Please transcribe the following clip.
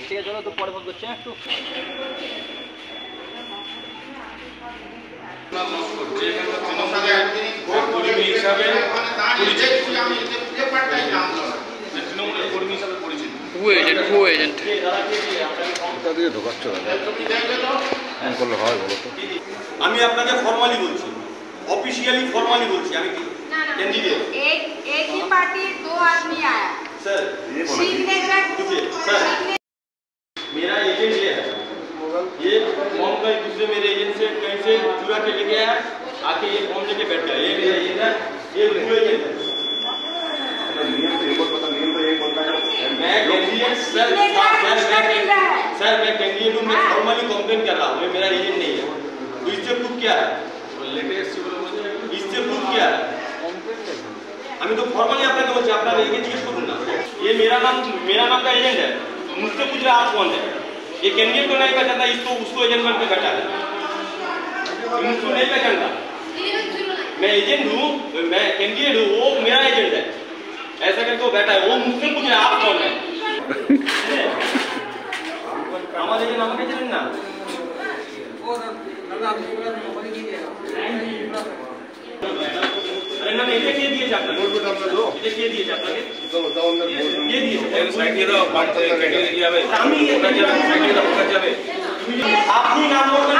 ঠিক আছে, চলো তো পরে ফোন করছি একটু। আমি আপনাকে ফর্মালি বলছি, অফিशिয়ালি ফর্মালি বলছি, আমি কি कैंडिडेट एक ही पार्टी दो आदमी आया सर, सर मेरा एजेंट ये है, ये फॉर्म का दूसरे मेरे एजेंट से कहीं से चुरा के लेके आया, आके ये फॉर्म लेके बैठ गया। ये मेरा एजेंट है, ये पूरा एजेंट है। नियम तो एक बोलता है मैं कैंडिडेट सर मैं कैंडिडेट हूँ, मैं फॉर्मली कंप्लेन कर रहा हूँ, मैं मेरा एजेंट नहीं है। तो इससे प्रूफ क्या है? इससे प्रूफ क्या है? আমি তো फॉर्मली আপনাকে বলছি, আপনার একে জিজ্ঞেস করুন না। ये मेरा नाम का एजेंट है, मुझसे पूछ रहे आप कौन है? ये कैंडिडेट को नहीं पहचानता, इसको उसको एजेंट बन के बैठा है, मुझको नहीं पहचानता। मैं एजेंट हूँ, मैं कैंडिडेट हूँ, वो मेरा एजेंट है, ऐसा करके वो बैठा है। वो मुझसे पूछ रहे आप कौन है? हमारे एजेंट আমাকে জানেন না? अरे ना ये के दिए जाता है, बोल आपका दो ये के दिए जाता है, तो अंदर ये दिए साइड দিয়ে দাও, পাঁচ कैटेगरी যাবে, আমি এটা যাবে সাইড দিয়ে দাও, ওটা যাবে। আপনি নাম বলতে